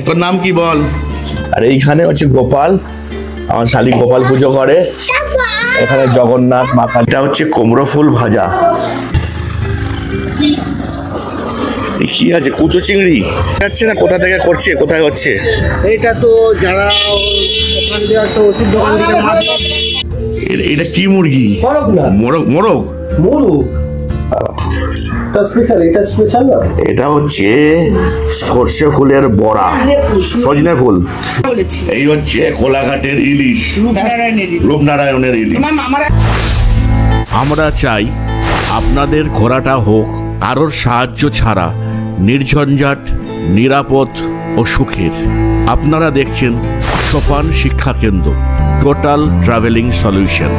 তোর নাম কি বল? আর এইখানে হচ্ছে গোপাল, আমার শালি গোপাল পুজো করে। এখানে জগন্নাথ মাথা, এটা হচ্ছে কুমড়ো ফুল ভাজা। কি আছে? কুচো চিংড়ি যাচ্ছে না, কোথা থেকে করছে, কোথায় হচ্ছে? এটা তো যারা ওখান দিয়ে তো ওষুধ দোকান থেকে। এটা কি মুরগি? মোরগ। মোরগ মোরগ স্পেশাল, এটা স্পেশাল। এটা হচ্ছে সর্ষে ফুলের বড়া, সজনে ফুল। এই হচ্ছে কোলাঘাটের ইলিশ, রূপনারায়ণের ইলিশ। আমরা চাই আপনাদের ঘোরাটা হোক কারোর সাহায্য ছাড়া নির্ঝঞ্ঝাট, নিরাপদ ও সুখের। আপনারা দেখছেন সোপান শিক্ষা কেন্দ্র, টোটাল ট্রাভেলিং সলিউশন।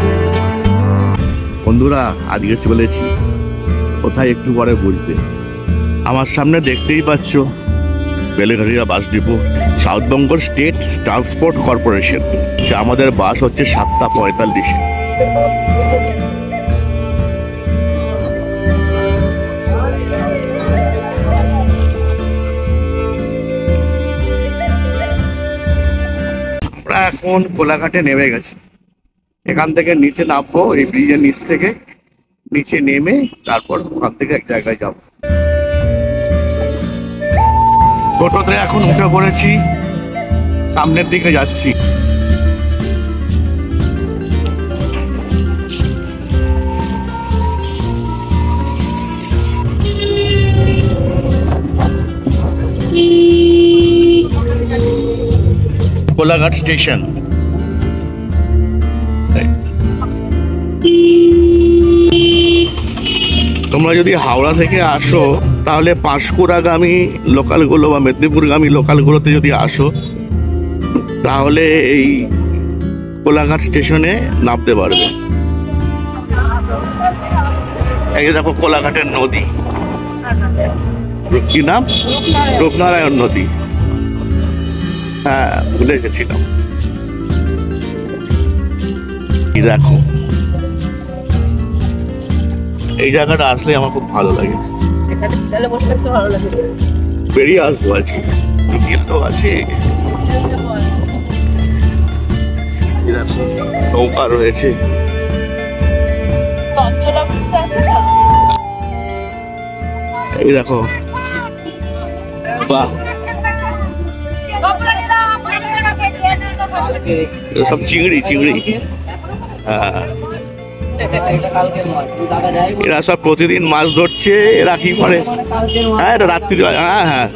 বন্ধুরা, আজকে চলেছি কোথায় একটু পরে বুঝবে। আমার সামনে দেখতেই পাচ্ছ Beleghata bus depot, South Bengal State Transport Corporation. আমাদের বাস হচ্ছে 7:45। আমরা এখন কোলাঘাটে নেমে গেছি। এখান থেকে নিচে নামবো, এই ব্রিজের নিচ থেকে নিচে নেমে তারপর ওখান থেকে এক জায়গায় যাব। টোটোতে এখন উঠে পড়েছি, সামনের দিকে যাচ্ছি। কোলাঘাট স্টেশন। তোমরা যদি হাওড়া থেকে আসো তাহলে পাঁশকুড়াগামী লোকালগুলো বা মেদিনীপুরগামী লোকালগুলোতে যদি আসো তাহলে এই কোলাঘাট স্টেশনে নামতে পারবে। এই দেখো কোলাঘাটের নদী, কি নাম? রূপনারায়ণ নদী। হ্যাঁ, ভুলে গেছিলাম। দেখো এই জায়গাটা আসলে আমার খুব ভালো লাগে, বেরিয়ে আসবো আজকে। তো আছে নৌকা রয়েছে। এই দেখো, বাহ, সব চিংড়ি চিংড়ি। হ্যাঁ, এরা সব প্রতিদিন মাছ ধরছে। এরা কি করে? হ্যাঁ, এটা রাত্রি। হ্যাঁ হ্যাঁ,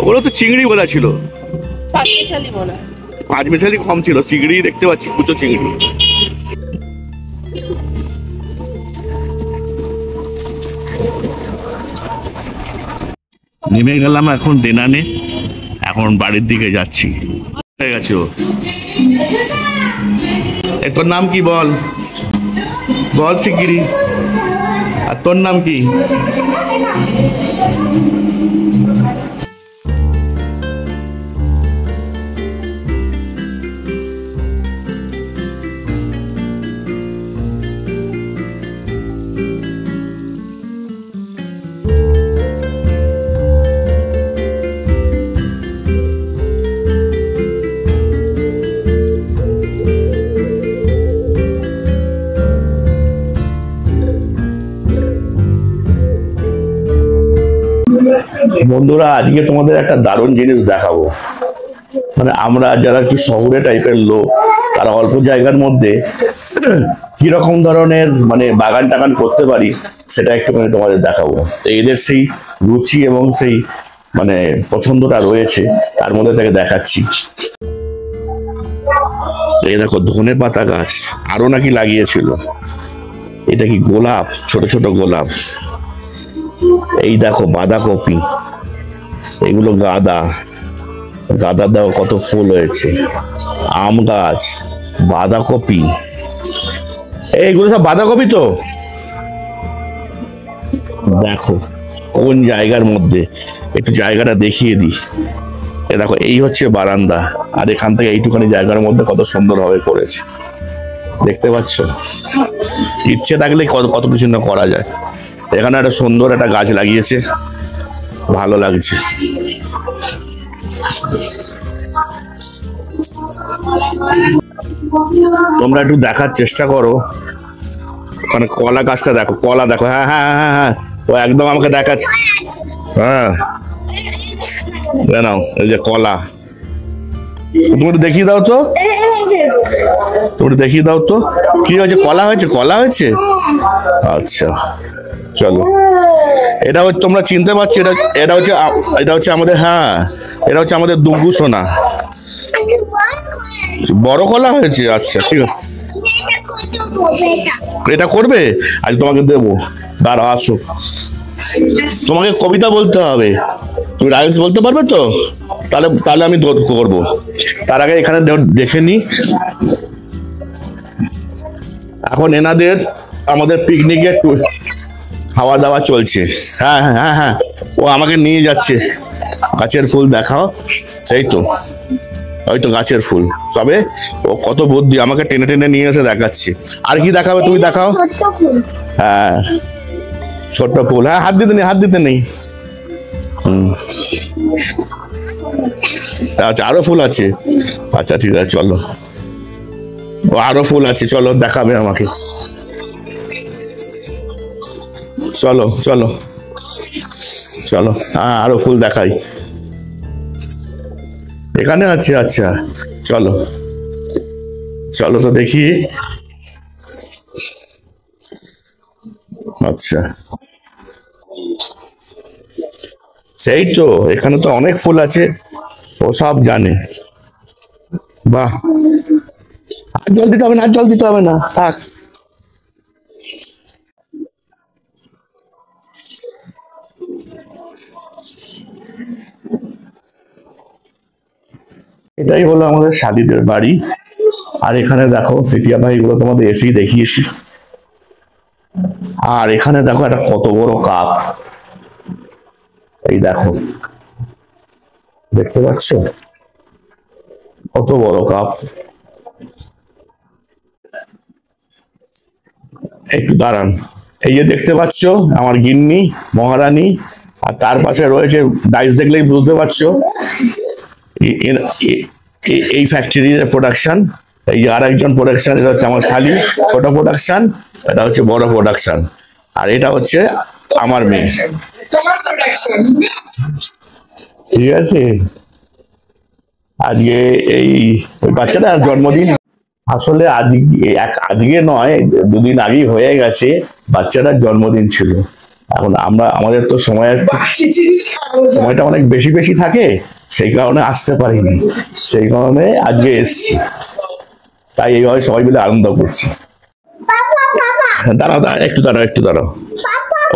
ওগুলো তো চিংড়ি বলা ছিল, পাঁচমিশালি কম ছিল। চিংড়ি দেখতে পাচ্ছি, কুচো চিংড়ি। নেমে গেলাম এখন দেনানে, এখন বাড়ির দিকে যাচ্ছি। হয়ে গেছে। তোর নাম কি বল? বল শিগগিরি। আর তোর নাম কি? বন্ধুরা, আজকে তোমাদের একটা দারুণ জিনিস দেখাবো। মানে আমরা যারা একটু শহুরে টাইপের লোক, তারা অল্প জায়গার মধ্যে কিরকম ধরনের মানে বাগান টাগান করতে পারি সেটা একটুখানি তোমাদের দেখাবো। তো এদের সেই রুচি এবং সেই মানে পছন্দটা রয়েছে, তার মধ্যে থেকে দেখাচ্ছি। এই দেখো ধনে পাতা গাছ আরো নাকি লাগিয়েছিল। এটা কি গোলাপ? ছোট ছোট গোলাপ। এই দেখো বাঁধাকপি, এগুলো গাঁদা। গাঁদা দেখো কত ফুল হয়েছে। আম গাছ, বাঁধাকপি, এইগুলো সব বাঁধাকপি। তো দেখো কোন জায়গার মধ্যে, একটু জায়গাটা দেখিয়ে দিই। এ দেখো, এই হচ্ছে বারান্দা, আর এখান থেকে এইটুখানি জায়গার মধ্যে কত সুন্দরভাবে করেছে, দেখতে পাচ্ছ? ইচ্ছে থাকলে কত কিছু না করা যায়। এখানে একটা সুন্দর একটা গাছ লাগিয়েছে, ভালো লাগছে। তোমরা একটু দেখার চেষ্টা করো, মানে কলা গাছটা দেখো, কলা দেখো। হ্যাঁ হ্যাঁ হ্যাঁ হ্যাঁ, ও একদম আমাকে দেখাচ্ছে। হ্যাঁ নাও, এই যে কলা, তুমি একটু দেখিয়ে দাও তো, তুমি দেখিয়ে দাও তো কি হয়েছে। কলা হয়েছে, কলা হয়েছে। আচ্ছা চলো, এটা হচ্ছে, তোমরা চিনতে পারছো, এটা হচ্ছে আমাদের, হ্যাঁ এটা হচ্ছে আমাদের দুগু সোনা। বড় কলা হয়েছে, আচ্ছা ঠিক আছে। এটা করবে আজ, তোমাকে দেবো, দাঁড়াও আসো। তোমাকে কবিতা বলতে হবে, তুমি রাইমস বলতে পারবে তো? তাহলে তাহলে আমি করবো। তার আগে এখানে দেখে নি, এখন এনাদের আমাদের পিকনিকের খাওয়া দাওয়া চলছে। হ্যাঁ হ্যাঁ হ্যাঁ হ্যাঁ, ও আমাকে নিয়ে যাচ্ছে। গাছের ফুল দেখাও, সেই তো, ওই তো গাছের ফুল। তবে ও কত বুদ্ধি, আমাকে টেনে টেনে নিয়ে এসে দেখাচ্ছে। আর কি দেখাবে তুমি, দেখাও। হ্যাঁ ছোট্ট ফুল, হ্যাঁ হাত দিতে নেই, হাত দিতে নেই। আচ্ছা আরো ফুল আছে, আচ্ছা ঠিক আছে চলো, ও আরো ফুল আছে, চলো দেখাবে আমাকে। চলো চলো চলো, হ্যাঁ আরো ফুল দেখাই, এখানে আছে। আচ্ছা চলো চলো তো দেখি। আচ্ছা সেই তো, এখানে তো অনেক ফুল আছে, ও সব জানে। বাহ, আর জল দিতে হবে না, আর জল দিতে হবে না, থাক। এটাই হলো আমাদের শালিদের বাড়ি। আর এখানে দেখো ফেটিয়া ভাই, এগুলো তোমাদের এসেই দেখিয়েছি। আর এখানে দেখো একটা কত বড় কাপ, এই দেখো, দেখতে পাচ্ছ কত বড় কাপ। একটু দাঁড়ান, এই যে দেখতে পাচ্ছ আমার গিন্নি মহারানী, আর তার পাশে রয়েছে, ডাইস দেখলেই বুঝতে পারছো এই ফ্যাক্টরির প্রোডাকশন। এই যে আর একজন প্রোডাকশন, এটা হচ্ছে আমার শালি, ছোট প্রোডাকশন, এটা হচ্ছে বড় প্রোডাকশন, আর এটা হচ্ছে আমার মেয়ে। ঠিক আছে, আজকে এই ওই বাচ্চাটার জন্মদিন। আসলে আজকে নয়, দুদিন আগেই হয়ে গেছে, বাচ্চাটার জন্মদিন ছিল। এখন আমাদের তো সময়টা অনেক বেশি বেশি থাকে, সেই কারণে আসতে পারিনি, সেই কারণে আজকে এসছি। তাই এইভাবে সবাই মিলে আনন্দ করছি। দাঁড়াও একটু দাঁড়াও, একটু দাঁড়াও।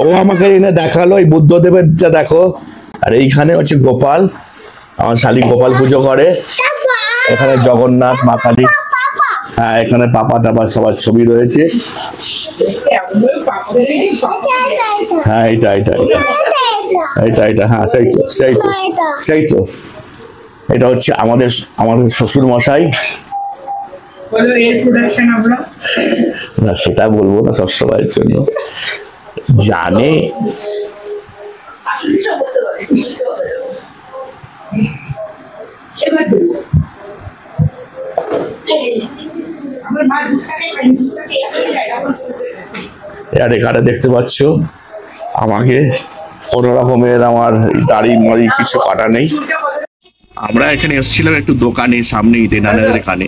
ও আমাকে এনে দেখালো এই বুদ্ধদেবের, যা দেখো। আর এইখানে হচ্ছে গোপাল, আমার শালি গোপাল পুজো করে। এখানে জগন্নাথ, মা কালী, হ্যাঁ এখানে পাপা টাপা সবার ছবি রয়েছে। হ্যাঁ এটা এটা এটা এটা হ্যাঁ সেই তো সেই তো সেই তো, এটা হচ্ছে আমাদের শ্বশুর মশাই। না সেটা বলবো না সবসময়ের জন্য, জানে। আর এখানে দেখতে পাচ্ছ আমাকে কোনো রকমের আমার দাড়ি মাড়ি কিছু কাটা নেই। আমরা এখানে এসেছিলাম একটু দোকানে, সামনে ইটেনানের এখানে,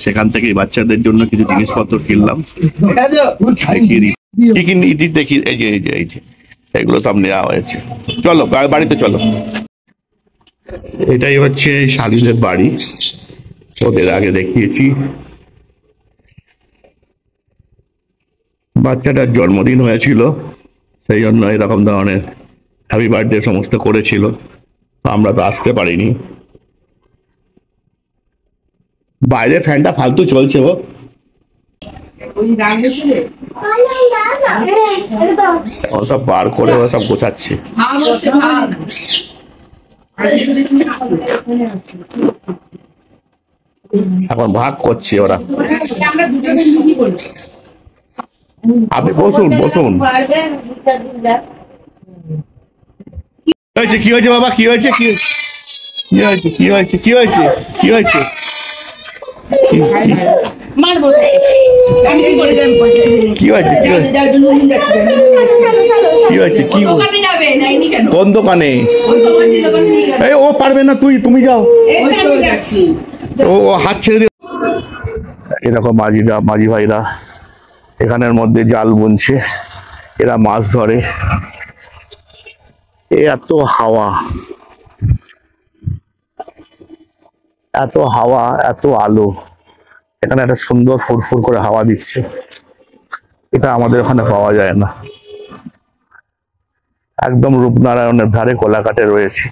সেখান থেকে বাচ্চাদের জন্য কিছু জিনিসপত্র কিনলাম। কি কিনি দেখি, এই যে এই যে এই যে এগুলো সব নেওয়া হয়েছে। চলো বাড়িতে চলো। এটাই হচ্ছে শালিদের বাড়ি, ওদের আগে দেখিয়েছি। বাচ্চাটার জন্মদিন হয়েছিল, সেই জন্য এরকম ধরনের হ্যাপি বার্থডে সমস্ত করেছিল, আমরা তো আসতে পারিনি। বাইরে ফ্যানটা ফালতু চলছে, ও সব বার করে ওরা সব গোছাচ্ছে। এখন ভাগ করছে ওরা। আপনি বসুন বসুন। কি হয়েছে বাবা, কি হয়েছে? কি কি হয়েছে কি হয়েছে কি হয়েছে কি হয়েছে কি হয়েছে কি হয়েছে কি কোন দোকানে? এই ও পারবে না, তুমি যাও। ও হাত ছেড়ে দিও। এরকম মাঝি ভাইরা এখানের মধ্যে জাল বুনছে, এরা মাছ ধরে। এত হাওয়া এত আলো, এখানে একটা সুন্দর ফুরফুর করে হাওয়া দিচ্ছে, এটা আমাদের ওখানে পাওয়া যায় না। একদম রূপনারায়ণের ধারে কোলাঘাটে রয়েছে।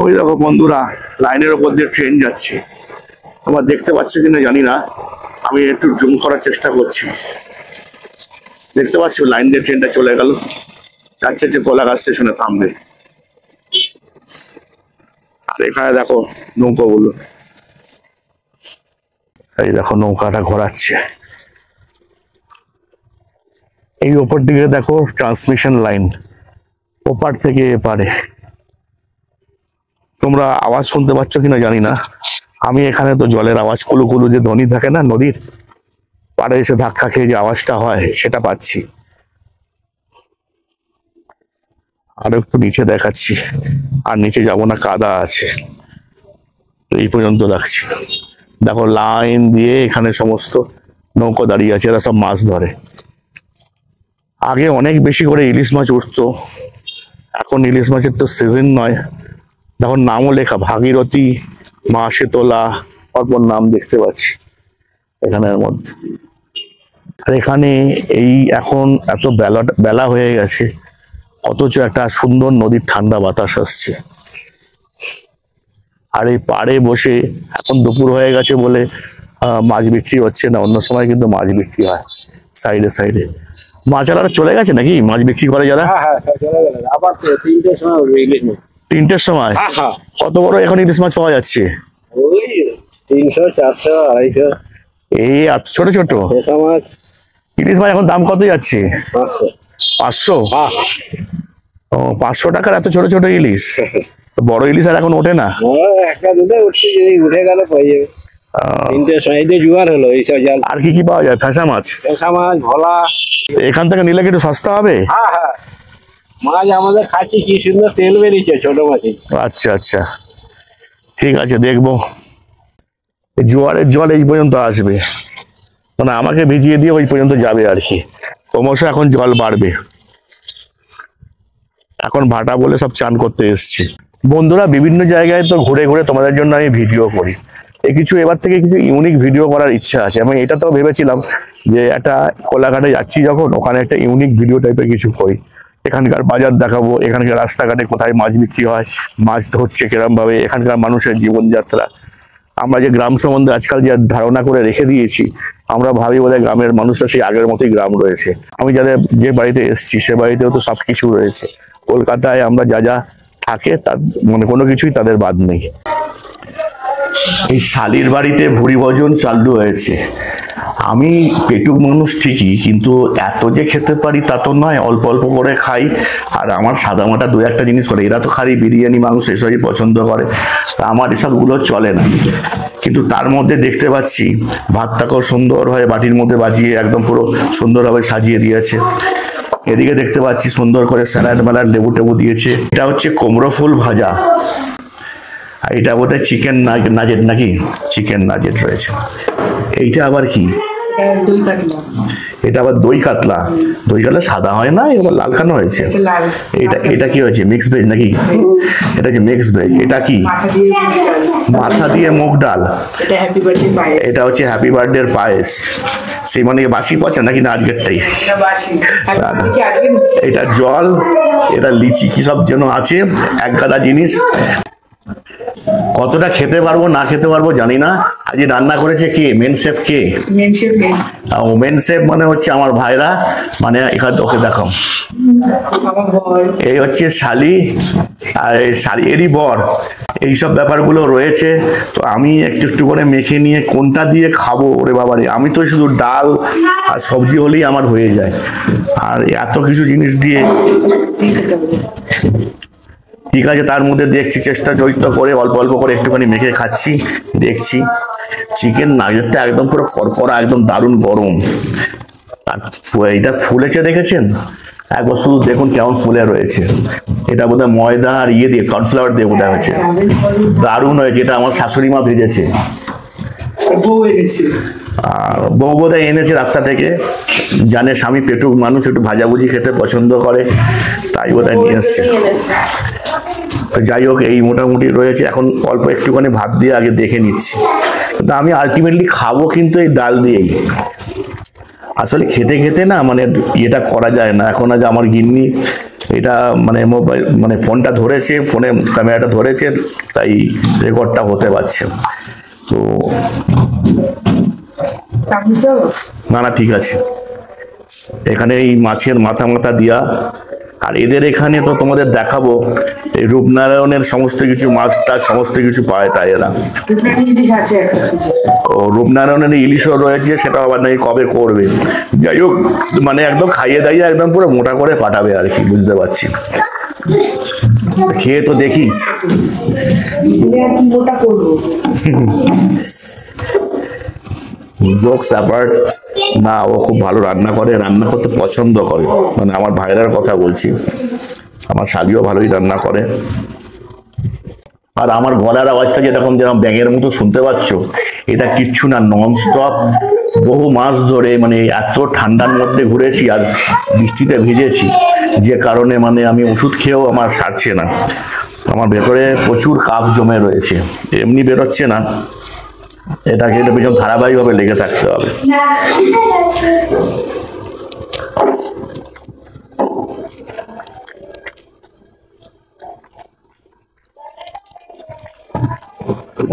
ওই দেখো বন্ধুরা, লাইনের ওপর দিয়ে ট্রেন যাচ্ছে, তোমরা দেখতে পাচ্ছ কিনা জানি না, আমি একটু জুম করার চেষ্টা করছি। দেখতে পাচ্ছ লাইন দিয়ে ট্রেনটা চলে গেল, যাচ্ছে যে কোলাঘাট স্টেশনে থামবে। আর এখানে দেখো নৌকাগুলো, এই দেখো নৌকাটা ঘোরাচ্ছে। এই ওপর দিকে দেখো ট্রান্সমিশন লাইন, ওপার থেকে এপারে। তোমরা আওয়াজ শুনতে পাচ্ছ কিনা জানি না, আমি এখানে তো জলের আওয়াজ, কুলু কুলু যে ধ্বনি থাকে না নদীর, পাড়ে এসে ধাক্কা খেয়ে যে আওয়াজটা হয় সেটা পাচ্ছি। আরো একটু নিচে দেখাচ্ছি, আর নিচে যাবো না, কাদা আছে। এই পর্যন্ত রাখছি। দেখো লাইন দিয়ে এখানে সমস্ত নৌকা দাঁড়িয়ে আছে, এরা সব মাছ ধরে। আগে অনেক বেশি করে ইলিশ মাছ উঠতো, এখন ইলিশ মাছের তো সিজন নয়। দেখো নামও লেখা, ভাগীরথী, মা শীতলা, অল্প নাম দেখতে পাচ্ছি এখানের মধ্যে। আর এখানে এই এখন এত বেলা হয়ে গেছে, অথচ একটা সুন্দর নদীর ঠান্ডা বাতাস আসছে। আর এই পাড়ে বসে, এখন দুপুর হয়ে গেছে বলে মাছ বিক্রি হচ্ছে না, অন্য সময় কিন্তু মাছ বিক্রি হয় সাইডে সাইডে। মাছালারা চলে গেছে নাকি মাছ বিক্রি করে যারা? আবার 3টের সময় উঠবে ইলিশ মাছ। 3টের সময়? কত বড় এখন ইলিশ মাছ পাওয়া যাচ্ছে? ওই 300, 400, 250। এই ছোট ছোট মাছ ইলিশ মাছ এখন দাম কত যাচ্ছে? 500। 500? ও, 500 টাকার এত ছোট ছোট ইলিশ? বড় ইলিশ আর এখন ওঠে না? একটা দুটো উঠছে, যদি উঠে গেল পেয়ে যাবে। 3টের সময় এই যে জোয়ার হলো, এইসব জাল। আর কি কি পাওয়া যায়? ফ্যাসা মাছ, ভোলা। এখান থেকে নিলে কি একটু সস্তা হবে? হ্যাঁ, মাছ আমাদের খাচ্ছি, কি সুন্দর তেল বেরিয়েছে ছোট মাছে। আচ্ছা আচ্ছা, ঠিক আছে, দেখবো। জোয়ারের জল এই পর্যন্ত আসবে, মানে আমাকে ভিজিয়ে দিয়ে ওই পর্যন্ত যাবে আর কি। ক্রমশ এখন জল বাড়বে, এখন ভাটা বলে সব চান করতে এসছে। বন্ধুরা, বিভিন্ন জায়গায় তো ঘুরে ঘুরে তোমাদের জন্য আমি ভিডিও করি, এবার থেকে কিছু ইউনিক ভিডিও করার ইচ্ছা আছে। আমি এটা তো ভেবেছিলাম যে একটা কোলাঘাটে যাচ্ছি যখন, ওখানে একটা ইউনিক ভিডিও টাইপের কিছু করি। এখানকার বাজার দেখাবো, এখানকার রাস্তাঘাটে কোথায় মাছ বিক্রি হয়, মাছ ধরছে কিরম ভাবে, এখানকার মানুষের জীবনযাত্রা। আমরা যে গ্রাম সম্বন্ধে আজকাল যে ধারণা করে রেখে দিয়েছি, আমরা ভাবি বোধহয় গ্রামের মানুষরা সেই আগের মতোই গ্রাম রয়েছে। আমি যে বাড়িতে এসেছি সে বাড়িতেও তো সবকিছু রয়েছে। কলকাতায় আমরা যা যা থাকে তার মানে কোনো কিছুই তাদের বাদ নেই। এই শালির বাড়িতে ভুরি ভোজন চালু হয়েছে। আমি পেটুক মানুষ ঠিকই, কিন্তু এত যে খেতে পারি তা তো নয়, অল্প অল্প করে খাই। আর আমার সাদা মাটা দু একটা জিনিস করে, এরা তো খালি বিরিয়ানি মাংস এসবই পছন্দ করে, আমার এসবগুলো চলে না। কিন্তু তার মধ্যে দেখতে পাচ্ছি ভাতটাকেও সুন্দরভাবে বাটির মধ্যে বাজিয়ে একদম পুরো সুন্দরভাবে সাজিয়ে দিয়েছে। এদিকে দেখতে পাচ্ছি সুন্দর করে স্যালাড ম্যালাড লেবু টেবু দিয়েছে। এটা হচ্ছে কুমড়ো ফুল ভাজা, আর এটা বোধহয় চিকেন নাগেট নাকি, চিকেন নাগেট রয়েছে। এইটা আবার কি? এটা আবার দই কাতলা। দই কাতলা সাদা হয় না, এবার লাল কেন হয়েছে? এটা কি হয়েছে, মিক্স ভেজ নাকি? এটা হচ্ছে মিক্স ভেজ। এটা কি? মাথা দিয়ে মুগ ডাল। এটা হচ্ছে হ্যাপি বার্থডে পায়েস। সেই মানে বাসি পচা নাকি না আজকেরটাই? এটা জল, এটা লিচি, কি সব যেন আছে, এক গাদা জিনিস। কতটা খেতে পারবো না খেতে পারবো জানি না। আজ রান্না করেছে কে? মেন শেফ কে? মেন শেফ মানে হচ্ছে আমার ভাইরা, মানে এখানে ওকে দেখো, এই হচ্ছে শালি, আর শালি এরই বর। এইসব ব্যাপারগুলো রয়েছে। তো আমি একটু একটু করে মেখে নিয়ে কোনটা দিয়ে খাবো, ওরে বাবারে, আমি তো শুধু ডাল আর সবজি হলেই আমার হয়ে যায়, আর এত কিছু জিনিস দিয়ে ঠিক আছে, তার মধ্যে দেখছি চেষ্টা চরিত্র করে অল্প অল্প করে একটুখানি মেখে খাচ্ছি, দেখছি। চিকেন নাগেটটা একদম পুরো কড়কড়া, একদম দারুণ গরম। আর এটা ফুলেছে দেখেছেন একবার, শুধু দেখুন কেমন ফুলে রয়েছে। এটা বোধহয় ময়দা আর দিয়ে কর্নফ্লাওয়ার দিয়ে বোধহয় হয়েছে, দারুণ হয়েছে। এটা আমার শাশুড়ি মা ভেজেছে, আর বউ বোধহয় এনেছে রাস্তা থেকে, জানে স্বামী পেটুক মানুষ, একটু ভাজাভুজি খেতে পছন্দ করে, তাই বোধহয় নিয়ে এসছে। তো যাই হোক, এই মোটামুটি রয়েছে। এখন অল্প একটুখানি ভাত দিয়ে আগে দেখে নিচ্ছি, কিন্তু আমি আলটিমেটলি খাবো কিন্তু এই ডাল দিয়েই। আসলে খেতে খেতে না মানে এটা করা যায় না। এখন আজ আমার গিন্নি এটা মানে মোবাইল মানে ফোনটা ধরেছে, ফোনে ক্যামেরাটা ধরেছে, তাই রেকর্ডটা হতে পারছে। তো না না ঠিক আছে, এখানে এই মাছের মাথা মাথা দিয়া। আর এদের এখানে তো তোমাদের দেখাবো, এই রূপনারায়ণের সমস্ত কিছু মাছটা সমস্ত কিছু পায় তাই এরা। ও রূপনারায়ণের ইলিশও রয়েছে, সেটা আবার নাকি কবে করবে। যাই হোক, মানে একদম খাইয়ে দাইয়ে একদম পুরো মোটা করে পাঠাবে আর কি, বুঝতে পারছি। খেয়ে তো দেখি। জোকস অ্যাপার্ট, না ও খুব ভালো রান্না করে, রান্না করতে পছন্দ করে, মানে আমার ভাইয়ের কথা বলছি। আমার শালিও ভালোই রান্না করে। আর আমার গলার আওয়াজটা যেরকম যেরকম ব্যাঙের মতো শুনতে পাচ্ছ, এটা কিচ্ছু না, নন স্টপ বহু মাস ধরে মানে এত ঠান্ডার মধ্যে ঘুরেছি আর বৃষ্টিতে ভিজেছি, যে কারণে মানে আমি ওষুধ খেয়েও আমার সারছে না। আমার ভেতরে প্রচুর কাফ জমে রয়েছে, এমনি বেরোচ্ছে না। এটাকে এটা ভীষণ ধারাবাহিকভাবে লেগে থাকতে হবে।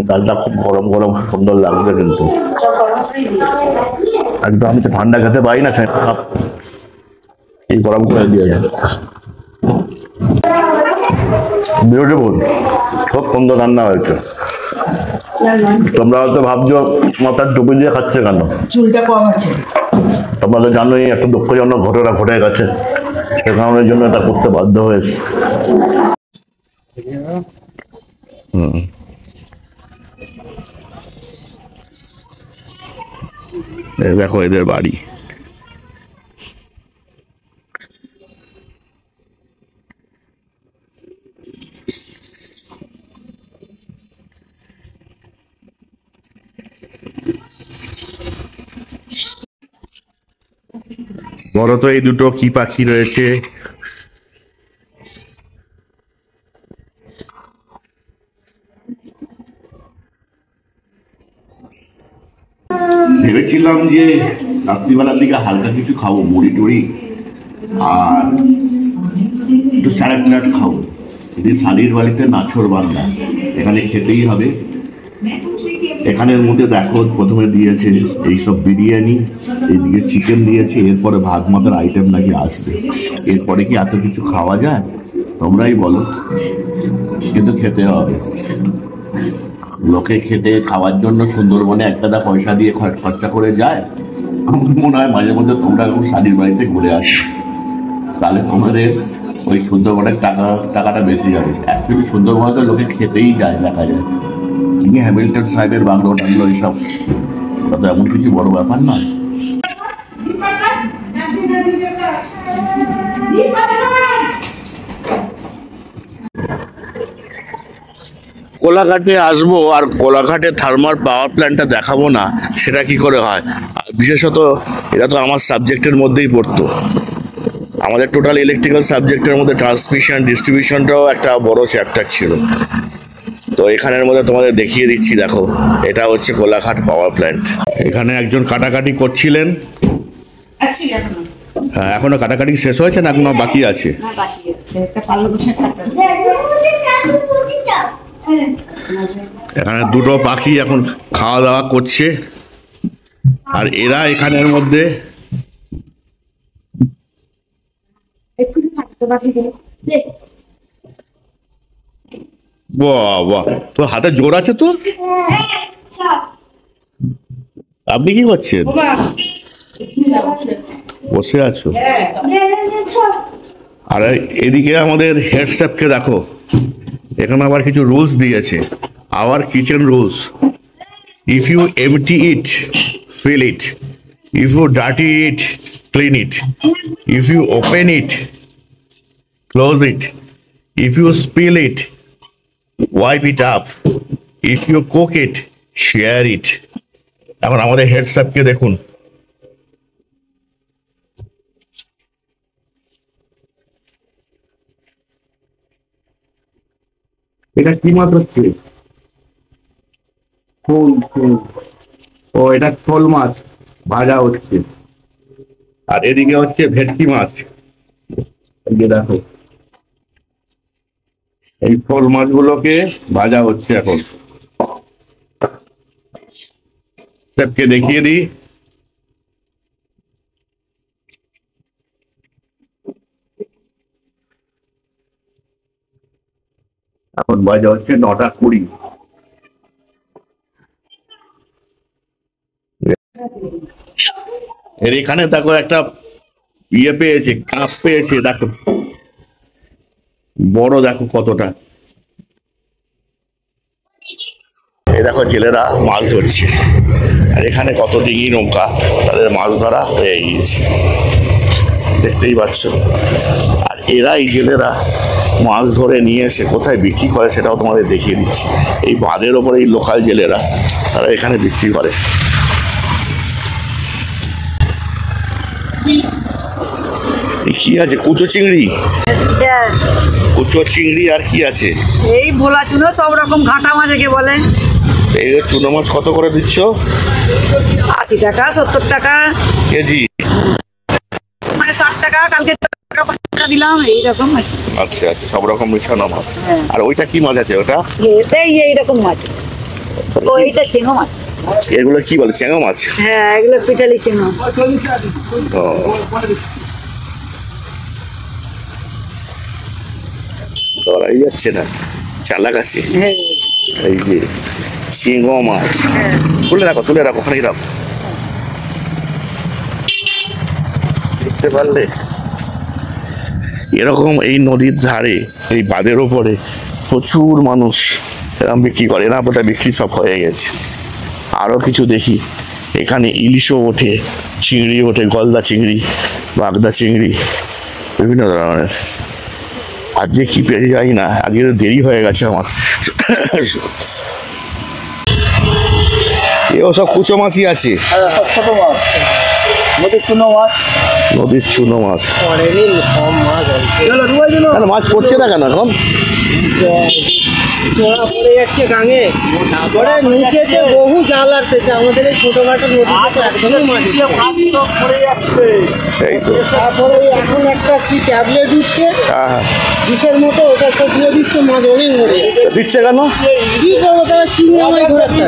ডালটা খুব গরম গরম সুন্দর লাগবে, কিন্তু একদম আমি তো ঠান্ডা খেতে পারি না, এই গরম করে দিয়ে যায়। বিউটিফুল, খুব সুন্দর রান্না হয়েছে। তোমরা হয়তো ভাবছো মাথার টুপি দিয়ে খাচ্ছে কেন, চুলটা কম আছে। তোমরা তো জানোই একটা দুঃখজনক ঘটনা ঘটে গেছে, সে কারণের জন্য এটা করতে বাধ্য হয়েছে। দেখো এদের বাড়ি, বড় তো এই দুটো কি পাখি রয়েছে, ভেবেছিলাম যে রাত্রিবেলার দিকে হালকা কিছু খাবো, মুড়ি টুড়ি আর একটু স্যালাড ট্যালাড খাবো। এদের শালির বাড়িতে নাছর বাংলা, এখানে খেতেই হবে। এখানের মধ্যে দেখো প্রথমে দিয়েছে এইসব বিরিয়ানি, এইদিকে চিকেন দিয়েছে, এরপরে ভাত মাতার আইটেম নাকি আসবে। এরপরে কি এত কিছু খাওয়া যায় তোমরাই বলো, কিন্তু খেতে হবে। লোকে খেতে খাওয়ার জন্য সুন্দরবনে এক গাদা পয়সা দিয়ে খরচা করে যায়। আমার মনে হয় মাঝে মধ্যে তোমরা এখন শালির বাড়িতে ঘুরে আসো, তাহলে তোমাদের ওই সুন্দরবনের টাকাটা বেশি যাবে। অ্যাকচুয়ালি সুন্দরবনে তো লোকে খেতেই যায়, দেখা যায়। তিনি হ্যামিল্টন সাহেবের বাংলো টাংলো এইসব, তো এমন কিছু বড় ব্যাপার নয়। কোলাঘাটে আসবো আর কোলাঘাটে থার্মাল পাওয়ার প্ল্যান্টটা দেখাবো না, সেটা কি করে হয়? আর বিশেষত এটা তো আমার সাবজেক্টের মধ্যেই পড়তো। আমাদের টোটাল ইলেকট্রিক্যাল সাবজেক্টের মধ্যে ট্রান্সমিশন ডিস্ট্রিবিউশনটাও একটা বড় চ্যাপ্টার ছিল। তো এখানের মধ্যে তোমাদের দেখিয়ে দিচ্ছি, দেখো এটা হচ্ছে কোলাঘাট পাওয়ার প্ল্যান্ট। এখানে একজন কাটাকাটি করছিলেন, হ্যাঁ এখনো কাটাকাটি শেষ হয়েছে না এখনো বাকি আছে? এখানে দুটো পাখি এখন খাওয়া দাওয়া করছে, আর এরা এখানের মধ্যে বাহ বাহ, তোর হাতে জোর আছে তো। আপনি কি করছেন? বসে আছো। আর এদিকে আমাদের হেড স্যাপকে দেখো, এখানে আবার কিছু রুলস দিয়েছে, our kitchen rules. If you empty it, fill it. If you dirty it, clean it. If you open it, close it. If you spill it, wipe it up. If you cook it, share it. এখন আমাদের head সাহেবকে দেখুন, এটা কি মাছ হচ্ছে? ও এটা শোল মাছ ভাজা হচ্ছে, আর এদিকে হচ্ছে ভেটকি মাছ। এই যে দেখো, এই শোল মাছগুলোকে ভাজা হচ্ছে এখন। সবকে দেখিয়ে দিই, এখন বাজে হচ্ছে 9:20। এর এখানে দেখো একটা ইয়ে পেয়েছে, কাপ পেয়েছে, দেখো বড়, দেখো কতটা। এই দেখো জেলেরা মাছ ধরছে, আর এখানে কত ডিঙি নৌকা, তাদের মাছ ধরা হয়ে গিয়েছে, দেখতেই পাচ্ছ। আর এরা, এই জেলেরা মাছ ধরে নিয়ে এসে কোথায় বিক্রি করে সেটাও তোমাদের দেখিয়ে দিচ্ছি। এই বাঁধের ওপরে এই লোকাল জেলেরা তারা এখানে বিক্রি করে। কি আছে? কুচো চিংড়ি, কুচো চিংড়ি, আর কি আছে? এই ভোলা চুনো, সব রকম ঘাটা মাছ একে বলে। এই চুনো মাছ কত করে দিচ্ছ? 80 টাকা, 70 টাকা কেজি, মানে 60 টাকা। কালকে টাকা 50 টাকা দিলাম, এইরকম। আচ্ছা আচ্ছা, সব রকম মিশানো মাছ। আর ওইটা কি মাছ আছে? ওটা এটাই এইরকম মাছ। ও এইটা চেঙ্গো মাছ। এগুলো কি বলে? চেঙ্গা মাছ? হ্যাঁ, এগুলো পিটালি চেঙ্গো। ধরাই যাচ্ছে না, চালাক আছে। এই যে চিংড়ি মাছ, তুলে রাখো, তুলে রাখো, ওখানেই রাখো। দেখতে পারলে এরকম এই নদীর ধারে, এই বাঁধের ওপরে প্রচুর মানুষ এরকম বিক্রি করে। এরা বোধহয় বিক্রি সব হয়ে গেছে। আরো কিছু দেখি, এখানে ইলিশও ওঠে, চিংড়ি ওঠে, গলদা চিংড়ি, বাগদা চিংড়ি, বিভিন্ন ধরনের। আজকে কি পেয়ে যাই না, আজকে দেরি হয়ে গেছে আমার। এও সব কুচো মাছই আছে, ছোট মাছ, নদীর চুনো মাছ, নদীর চুনো মাছ। মাছ মাছ পড়ছে না কেন এখন? পড়ে যাচ্ছে গাঙে, তারপরে নিচেতে বহু জাল আসতেছে। আমাদের এই ছোটখাটো নদীতে একদমই মাছ পড়ে যাচ্ছে। সেই তো, তারপরে এখন একটা কি ট্যাবলেট উঠছে বিষের মতো, ওটা তো দিয়ে দিচ্ছে, মাছ অনেক মরে যাচ্ছে। দিচ্ছে কেন? কি করবো, তারা চিংড়ি মাছ ধরাচ্ছে,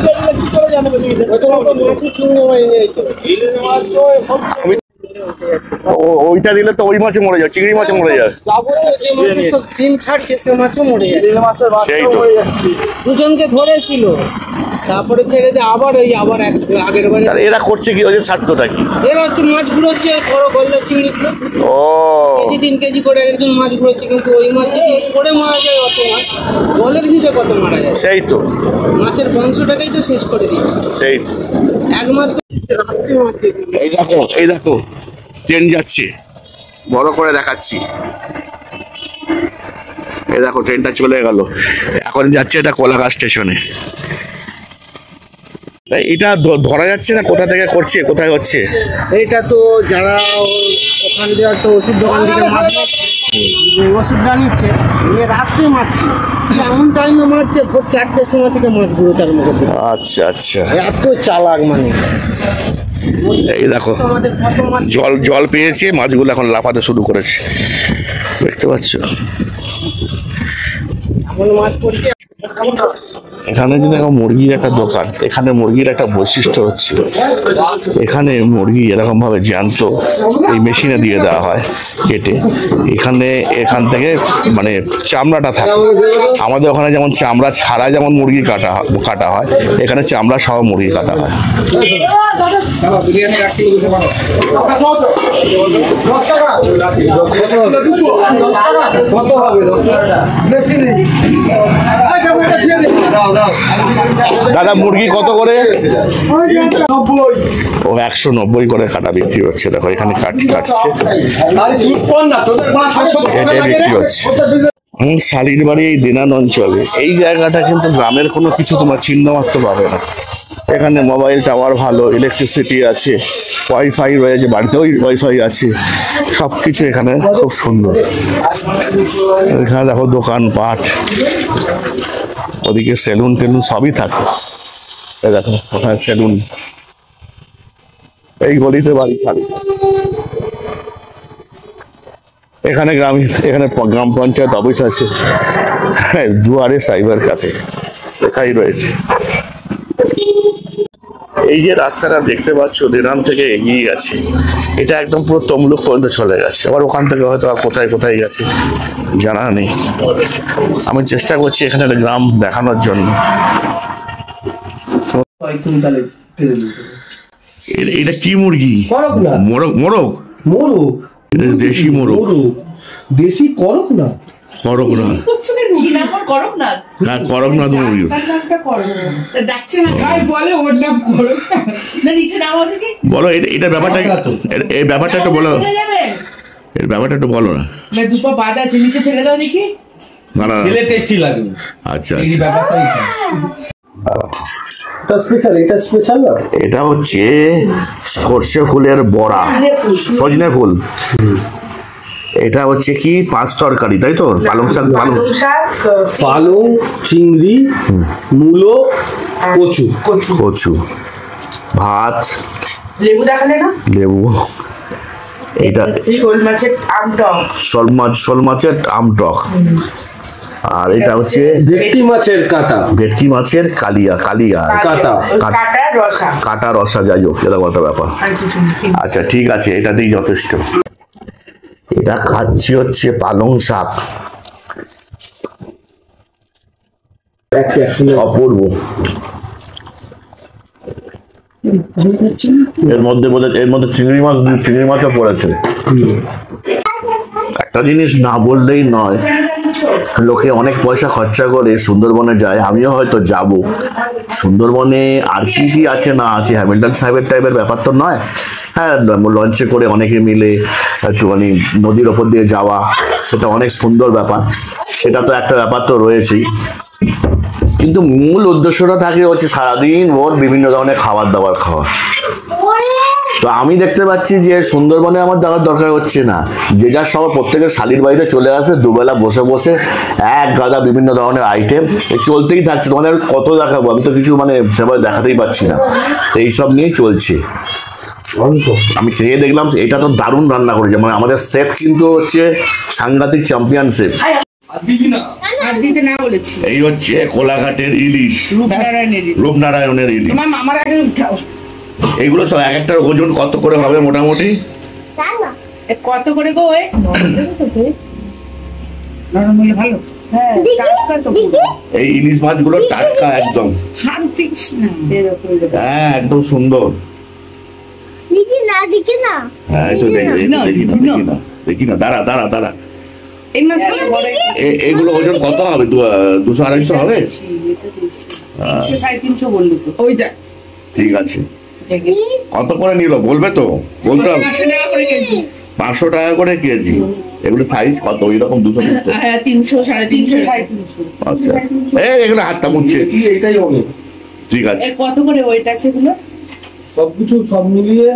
চিংড়ি মাছ নিয়ে ওইটা দিলে তো ওই মাছে মরে যায়, চিংড়ি মাছে মরে যায়। ডিম ছাড়ছে সে মাছও মরে যায়। সেই তো, দুজনকে ধরেছিল, তারপরে ছেড়ে দিয়ে আবার ওই আবার আগের বারে। এরা করছে কি? ওদের ছাড়তোটা কি? এরা হচ্ছে মাছ ঘুরোচ্ছে, বড় গলদা চিংড়ি ও, কেজি 3 কেজি করে একজন মাছ ঘুরোচ্ছে। কিন্তু ওই মাছ যদি পড়ে মারা যায়, অত মাছ জলের ভিতরে কত মারা যায়। সেই তো, মাছের বংশটাকেই তো শেষ করে দিচ্ছে। সেই তো। একমাত্র রাত্রি মাছ দেখি। এই দেখো, এই দেখো ট্রেন যাচ্ছে, বড় করে দেখাচ্ছি। এই দেখো ট্রেনটা চলে গেল, এখন যাচ্ছে এটা কোলাঘাট স্টেশনে। এটা ধরা যাচ্ছে না কোথা থেকে করছে, কোথায় হচ্ছে। এটা তো যারা ওখান দিয়ে একটা ওষুধ দোকান থেকে মাছ ওষুধটা নিচ্ছে, নিয়ে রাত্রে মারছে, এমন টাইমে মারছে ভোর 4টের সময় থেকে মাছগুলো তার মুখে। আচ্ছা আচ্ছা, এত চালাক মানে। এই দেখো জল জল পেয়েছে, মাছগুলো এখন লাফাতে শুরু করেছে, দেখতে পাচ্ছ। এখন মাছ পড়ছে। এখানে যদি মুরগির একটা দোকান, এখানে মুরগির একটা বৈশিষ্ট্য হচ্ছে এখানে মুরগি এরকম ভাবে জ্যান্ত এই মেশিনে দিয়ে দেওয়া হয় কেটে, এখান থেকে মানে চামড়াটা থাকে। আমাদের ওখানে যেমন চামড়া ছাড়া যেমন মুরগি কাটা হয়, এখানে চামড়া সহ মুরগি কাটা হয়। দাদা মুরগি কত করে? ও 190 করে কাটা বিক্রি হচ্ছে। দেখো এখানে কাটছে, এটাই বিক্রি হচ্ছে। শালির বাড়ি এই দেনান অঞ্চলে, এই জায়গাটা কিন্তু গ্রামের কোনো কিছু তোমার চিহ্ন মাত্র পাবে না। এখানে মোবাইল টাওয়ার ভালো, ইলেকট্রিসিটি আছে, ওয়াইফাই রয়েছে, বাড়িতেও ওয়াইফাই আছে, সব কিছু এখানে খুব সুন্দর। এখানে দেখো দোকানপাট, ওদিকে সেলুন টেলুন সবই থাকে। দেখো ওখানে সেলুন, এই গলিতে বাড়ি থাকে। এখানে গ্রাম পঞ্চায়েত অফিস আছে, দুয়ারে সাইবার কাছে লেখাই রয়েছে। এই যে রাস্তাটা দেখতে পাচ্ছ দেনান থেকে এগিয়ে গেছে, এটা একদম পুরো তমলুক পর্যন্ত চলে গেছে। আবার ওখান থেকে হয়তো আর কোথায় কোথায় গেছে জানা নেই। আমি চেষ্টা করছি এখানে একটা গ্রাম দেখানোর জন্য। এটা কি মুরগি? মোরগ। মোরগ দেশি মোরগ, দেশি করকনাথ। করকনাথ, হ্যাঁ করকনাথ মুরগি। বলো এটা ব্যাপারটা, এই ব্যাপারটা একটু বলো, এর ব্যাপারটা একটু বলো না। না না, টেস্টি লাগবে। আচ্ছা এটা হচ্ছে সর্ষে ফুলের বড়া, সজনে ফুল। এটা হচ্ছে কি পাঁচ তরকারি, তাই তো? পালং শাক, পালং, চিংড়ি, মূলো, কচু, ভাত, লেবু দেখালে না, লেবু। এটা শোল মাছের আমটক। আর এটা হচ্ছে ভেটকি মাছের কালিয়া কাটা রসা, যাই হোক এরকম একটা ব্যাপার। আচ্ছা ঠিক আছে, এটাতেই যথেষ্ট। এটা খাচ্ছি হচ্ছে পালং শাক, অপূর্ব। এর মধ্যে চিংড়ি মাছও পড়েছে। একটা জিনিস না বললেই নয়, লোকে অনেক পয়সা খরচা করে সুন্দরবনে যায়, আমিও হয়তো যাব। সুন্দরবনে আর কি কি আছে না আছে, হ্যামিল্টন সাহেবের টাইপের ব্যাপার তো নয়। হ্যাঁ, লঞ্চে করে অনেকে মিলে একটুখানি নদীর ওপর দিয়ে যাওয়া, সেটা অনেক সুন্দর ব্যাপার, সেটা তো একটা ব্যাপার তো রয়েছেই। কিন্তু মূল উদ্দেশ্যটা থাকে হচ্ছে সারাদিন ভোর বিভিন্ন ধরনের খাবার দাবার খাওয়া। তো আমি দেখতে পাচ্ছি যে সুন্দরবনে আমার যাওয়ার দরকার হচ্ছে না, যে যার সব প্রত্যেকের শালির বাড়িতে চলে আসবে, দুবেলা বসে বসে এক গাদা বিভিন্ন ধরনের আইটেম চলতেই থাকছে। তোমাদের কত দেখাবো, আমি তো কিছু সেভাবে দেখাতেই পাচ্ছি না। তো এইসব নিয়েই চলছে। আমি খেয়ে দেখলাম, এটা তো দারুণ রান্না করেছে, আমাদের শেফ কিন্তু হচ্ছে সাংঘাতিক চ্যাম্পিয়ন শেফ। এই হচ্ছে কোলাঘাটের ইলিশ, রূপনারায়ণের ইলিশ। এইগুলো সব এক একটার ওজন কত করে হবে মোটামুটি? কত করে গো? এই ইলিশ মাছগুলো টাটকা একদম, হ্যাঁ একদম সুন্দর। হ্যাঁ দেখি না, দাঁড়া। এগুলো ওজন কত হবে? 200-250 হবে? ঠিক আছে, কত করে নিল বলবে তো? বলতে হবে। 500 টাকা করে কেজি। এগুলো সাইজ কত? ওই রকম 200, 300, 350। আচ্ছা, এগুলো হাতটা মুছছে। ঠিক আছে, কত করে ওয়েট আছে এগুলো? সবকিছু সব মিলিয়ে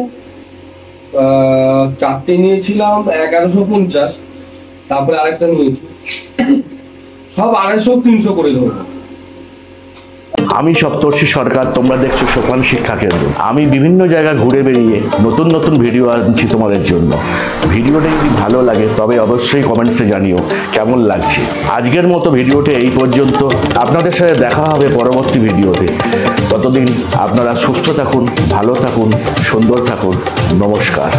4টে নিয়েছিলাম 1150, তারপরে আরেকটা নিয়েছি, সব 250-300 করে ধরো। আমি সপ্তর্ষি সরকার, তোমরা দেখছো সোপান শিক্ষা কেন্দ্র। আমি বিভিন্ন জায়গা ঘুরে বেরিয়ে নতুন নতুন ভিডিও আনছি তোমাদের জন্য। ভিডিওটা যদি ভালো লাগে তবে অবশ্যই কমেন্টসে জানিও কেমন লাগছে। আজকের মতো ভিডিওটা এই পর্যন্ত। আপনাদের সাথে দেখা হবে পরবর্তী ভিডিওতে। ততদিন আপনারা সুস্থ থাকুন, ভালো থাকুন, সুন্দর থাকুন। নমস্কার।